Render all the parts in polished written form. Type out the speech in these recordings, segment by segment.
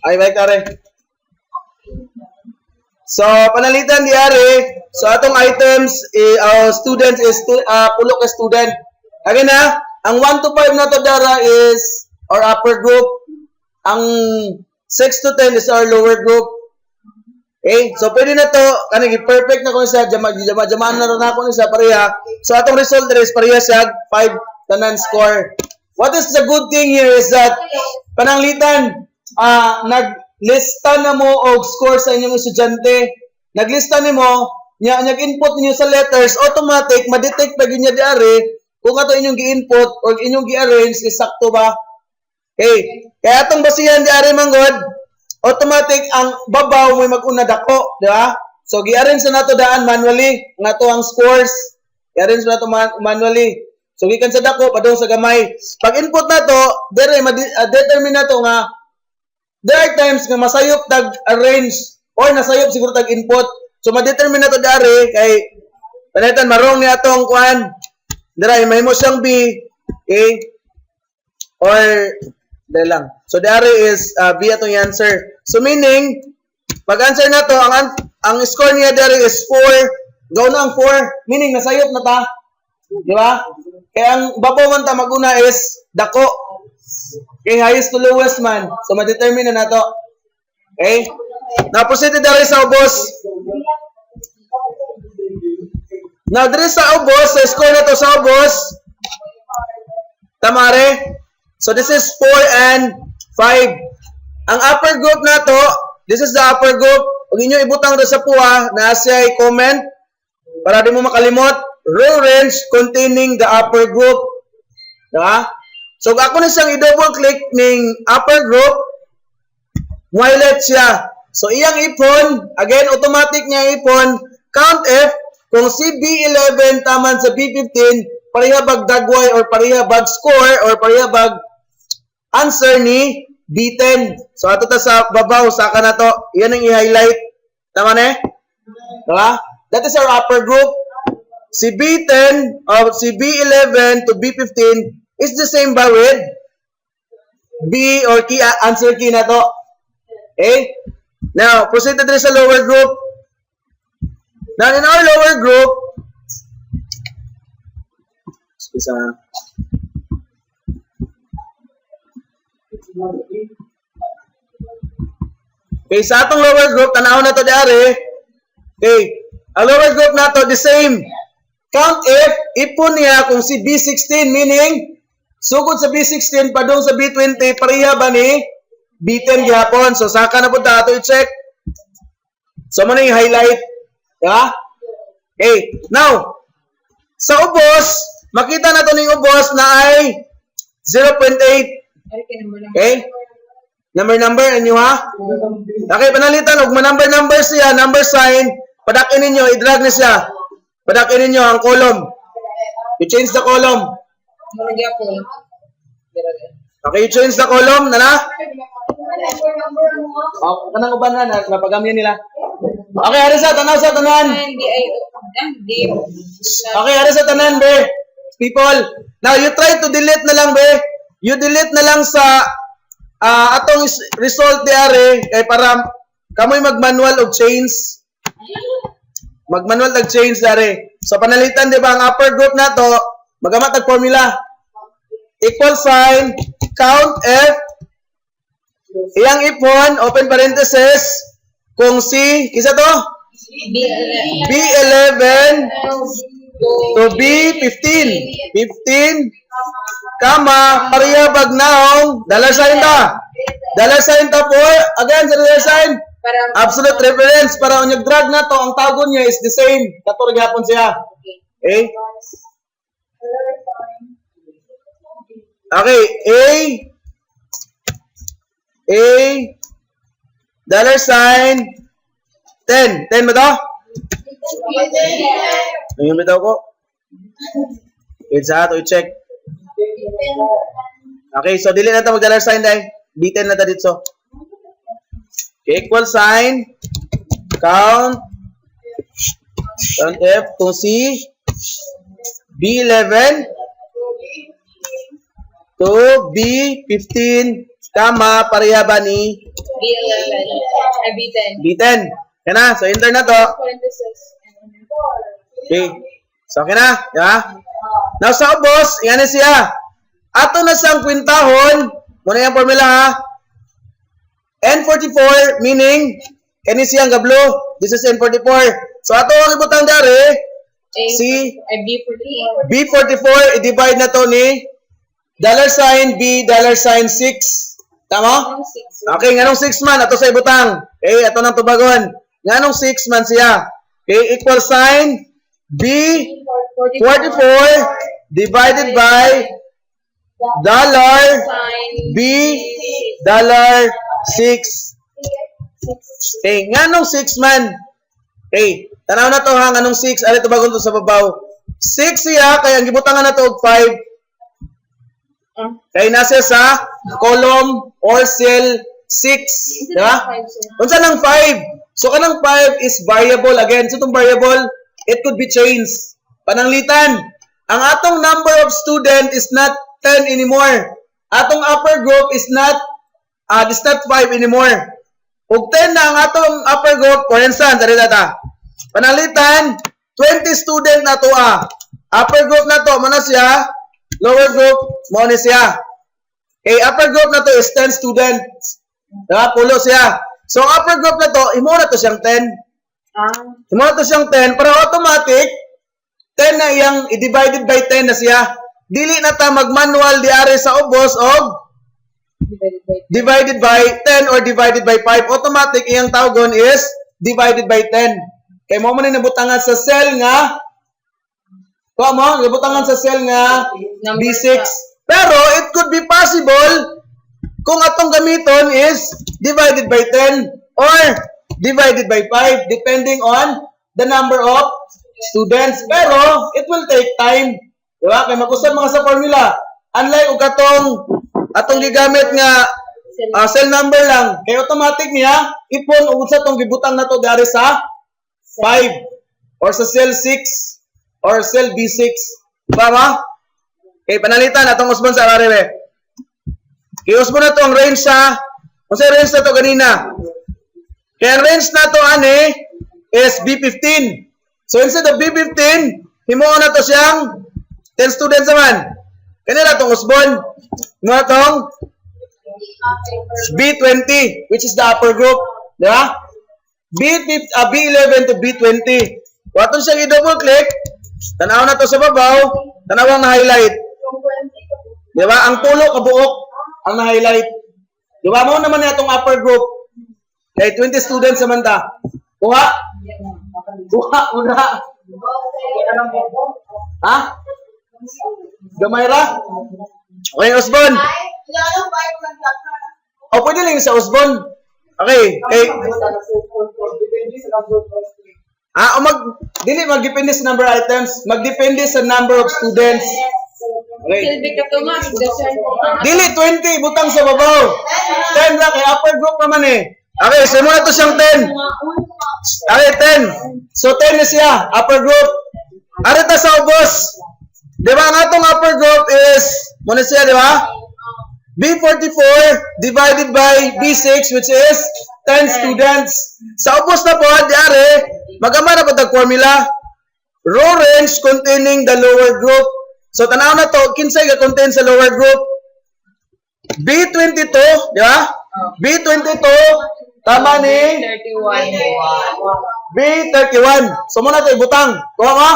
Ay, balik tare. So, panalitan di ari. So, atong items, students is, pulo ka student. Again na, ang 1 to 5 na to dara is our upper group. Ang 6 to 10 is our lower group. Okay? So, pwede na to, kanang perfect na ko siya, jamaan na rin ako niya pareha. So, atong result is pareha siya, 5 tanan score. What is the good thing here is that, pananglitan, naglista na mo og score sa inyong estudyante. Naglista nimo, nag-input niyo sa letters, automatic, ma-detect pag niya diari kung ato inyong gi-input or inyong gi-arrange is sakto ba. Okay. Kaya atong basihan diari manggod, automatic ang babaw mo mag-una dako, di ba? So gi-arrange na nato daan manually nga to ang scores. I-arrange na to manually. So gikan sa dako padung sa gamay. Pag input na to, dire determine na to nga there are times nga masayop tag arrange or nasayop siguro tag input. So ma-determine na to dari kay panitan marong ni atong kuan. Dira mahimo siyang B, okay? Or dali lang. So dari is B atong answer. So meaning pag answer na to ang score niya dari is 4. Gaw na ang 4, meaning nasayop na ta. Di ba? Kaya ang babaw man ta maguna is dako. Okay, highest to lowest man. So, ma-determine na nato. Okay? Now, proceed dali sa ubos. Now, dali sa ubos, sa score na to sa ubos. Tamare. So, this is 4 and 5. Ang upper group na to, this is the upper group. Huwag inyo ibutang ito sa puwa na siya comment para di mo makalimot. Row range containing the upper group. Diba? So, ako na siyang i-double click ng upper group, highlight siya. So, iyang ipon, again, automatic niya ipon, count F, kung si B11 taman sa B15, pareha bag dagway or pareha bag score or pareha bag answer ni B10. So, ato ta sa babaw, saka na to, iyan ang i-highlight. Tama na eh? Diba? That is our upper group. Si B10 or si B11 to B15 is the same ba with B or key answer key na to. Okay? Now, proceed to sa lower group. Now, in our lower group, okay, sa atong lower group, tanaw na to dari. Okay, ang lower group na to, the same. Count F, ipon niya kung si B16, meaning, sugod sa B16, padung sa B20, pareha ba ni B10 gihapon? So, saka na po ito i-check. So, muna yung highlight. Diba? Okay. Now, sa ubos, makita na ito ng ubos na ay 0.8. Okay? Number, inyo ha? Okay, panalitan. Huwag ma-number siya, number sign. Padakin ninyo, i-drag na siya. Padakin ninyo ang column. You change the column. Okay, you change the column. Nana? Oh, kanang uban na, napagamyan nila. Okay, hari sa tanaw sa tanan. Okay, hari sa tanan, be. People. Now, you try to delete na lang, be. You delete na lang sa atong result diare kay para kamoy mag-manual og change. Mag-manual og change diare. So, panalitan, di ba, ang upper group na to, magamat ang formula. Equal sign, count F, iyang ipon, open parenthesis, kung si, kisa to? B11 to B15. 15, kama, pareha bagnaong, dollar sign ta. Dollar sign ta po, again, sa dollar sign, absolute reference, para unyag drag na to, ang tagon niya is the same. Katurag hapon siya. Okay? Okay, A, dollar sign, 10. 10 ba to? Ayun ba ko? It's ha, to i-check. Okay, so dili na ito mag-dollar sign dahil. B10 na ito dito. Okay, equal sign, count F kung si B11 to B15 Kama, pareha ba ni B11. B10. B10? Yan na. So, enter na to. Parenthesis. Okay. So, okay na. Yeah? Now, sa ubos, yan na siya. Ato na siyang kwintahon. Muna yung formula ha. N44 meaning, kani siyang gablo. This is N44. So, ato ang ibutang dari. Si B44. B44, i-divide na to ni $sign B, $6. Tama? Okay, nganong 6 man, ato sa ibutang. Okay, ato nang tubagon. Nganong 6 man siya. Okay, equal sign B44 divided by $B, $6. Okay, nganong 6 man. Okay, tanaw na to ha, nganong 6, ari tubagon to sa babaw. 6 siya, kaya ang gibutangan na to og 5. Kaya nasa sa column or cell 6. Diba? Unsa nang 5? So, kanang 5 is variable again. So, itong variable, it could be changed. Pananglitan, ang atong number of student is not 10 anymore. Atong upper group is not 5 anymore. Ug 10 na ang atong upper group, for instance, dali data. Pananglitan, 20 student na to Upper group na to, mana siya? Lower group, mo ni siya. Okay, upper group na to is 10 students. Diba? Pulo siya. So, upper group na to, imo na to siyang 10. Imo na to siyang 10, pero automatic, 10 na iyang i-divided by 10 na siya. Dili na ta mag-manual diari sa ubos og divided by 10 or divided by 5. Automatic, iyang tawgon is divided by 10. Kaya mo man nabutangan sa cell nga nabutangan sa cell nga B6. Pero it could be possible kung atong gamiton is divided by 10 or divided by 5 depending on the number of students. Pero it will take time. Diba? Kaya mag-usap mga sa formula. Unlike og atong gigamit nga cell number lang. Kaya automatic niya ipon ug sa tong gibutang nato dari sa 5 or sa cell 6 or cell B6. Diba ba? Okay, panalitan atong usbon sa arare. Okay, usbon na to ang range sa kung sa range na to ganina. Kaya ang range na to is B15. So instead of B15, himuon na to siyang 10 students naman. Kanila tong usbon. Nga tong B20, which is the upper group. Diba? B11 to B20. Waton siyang i-double click. Tanaw na to sa babaw. Tanawang na-highlight. Diba? Ang pulo kabuok ang na-highlight. Diba? Mo naman itong upper group. Kaya 20 students naman ta. Kuha? Kuha. Una. Ha? Gamay ra? Okay, Osbon. O, pwede lang sa Osbon. Okay. Dili magdepende sa number of items, magdepende sa number of students. Okay. Dili 20 butang sa babaw. 10 ra kay upper group naman Okay, so muna to siyang 10. Okay, 10. So 10 na siya, upper group. Arita sa ubos. Di ba ang atong upper group is muna siya, di ba? B44 divided by B6 which is 10 students. Sa ubos na po, diari, magama na po formula. Row range containing the lower group. So, tanaw na to, kinsay ka contain sa lower group. B22, di ba? B22, tama ni? 31. B31. So, muna ito, ibutang. Kuha mo?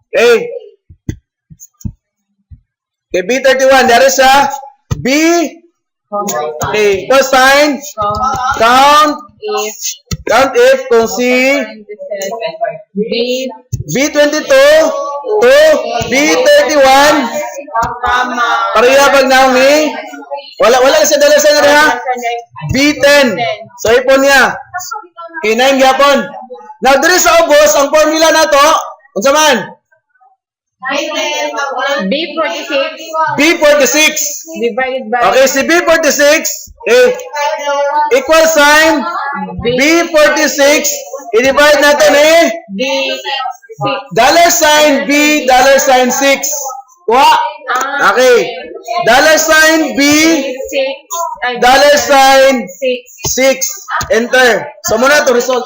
Okay. Okay, B31. Diari siya. B. Okay. First sign. Count if kung si B22 to B31 pareha bag na ni wala siya dala sa nga B10. So ipon niya. Okay, 9 gyapon. Now diri sa ubos ang formula nato unsa man? B46 B46 divided by okay, si B46 equal sign B46 i-divide natin B6. $sign B, $6. Kuha. Okay. Dollar sign B, Six. Ay, dollar sign Six. 6. Enter. So muna to result.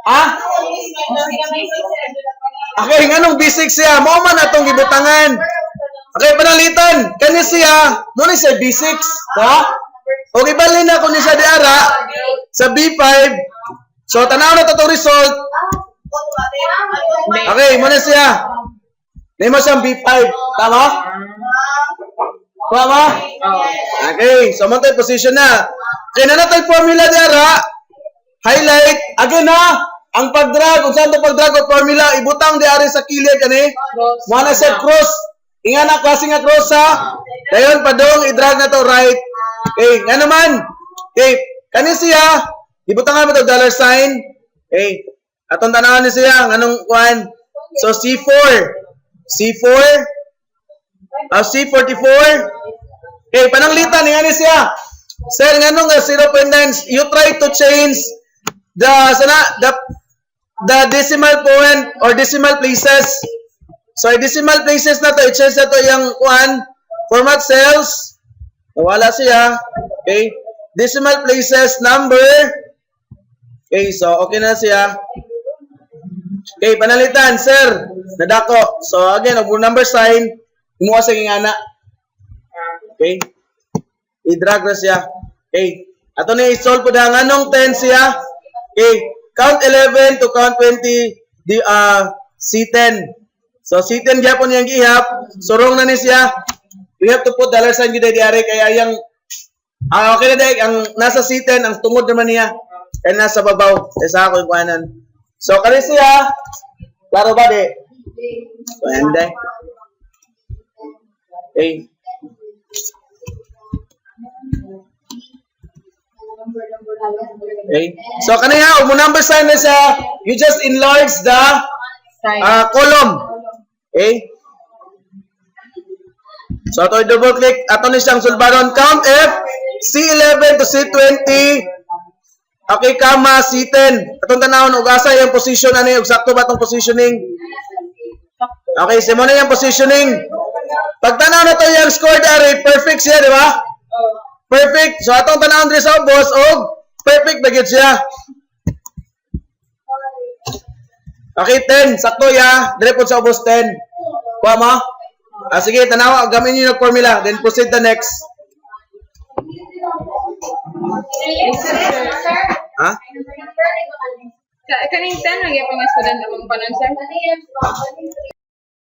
Ah? Okay, nganong B6 siya? Mo man atong gibutangan. Okay, panalitan. Kani siya, muna siya B6. Ha? Okay, bali na kung siya diara sa B5. So, tanaw na to result. Okay, muna siya. Name mo siyang B5. Tama? Tama? Okay, so man tayo position na. Okay, na natin formula diara. Highlight. Again ha, ang pag-drag, kung saan ito pag-drag o formula, ibutang diari sa kilid kani. Muna siya cross. Inga na, klase nga cross ha. Dayon, padong, i-drag na to right. Okay, nga naman. Okay, kani siya, ibutangan mo ito dollar sign. Okay, atong tanawan ni siya, nganong kuhan. So, C4. C4. C44. Okay, pananglitan, nga ni siya. Sir, nganong 0.9, you try to change the decimal point or decimal places. So, decimal places na to, i-change na to yung kuhan. Format cells. Nawala siya. Okay. Decimal places number. Okay, so okay na siya. Okay, panalitan, sir. Nadako. So again, ang number sign, kumuha sa ingana. Okay. I-drag na siya. Okay. Ato na i-solve po na nganong 10 siya. Okay. Count 11 to count 20 C10. So C10 gyapon yang gihap. So wrong na ni siya. We have to put dollar sign gid diari kaya yang okay na dai ang nasa C10 ang tungod naman niya kaya nasa babaw sa ako ikuanan. So kani siya klaro ba di? So and then okay. Okay. So kaniya ug mo number sign na siya, you just enlarge the column. Okay? So, ito double click. Ato ni siyang sulbaron. Count F, C11 to C20. Okay, comma, C10. Atong tanawon, ugasa yung position, ano yung sakto ba itong positioning? Okay, simo na yung positioning. Pag tanaw na to yung scored array, perfect siya, di ba? Perfect. So, atong tanawon din sa ubos, perfect bagit siya. Okay, 10. Sakto ya. Dire po sa ubos 10. Kuha mo? Sige, tanawa. Gamitin niyo yung formula. Then proceed the next. Ha? Kaning 10, lagi pa nga student among panon, sir.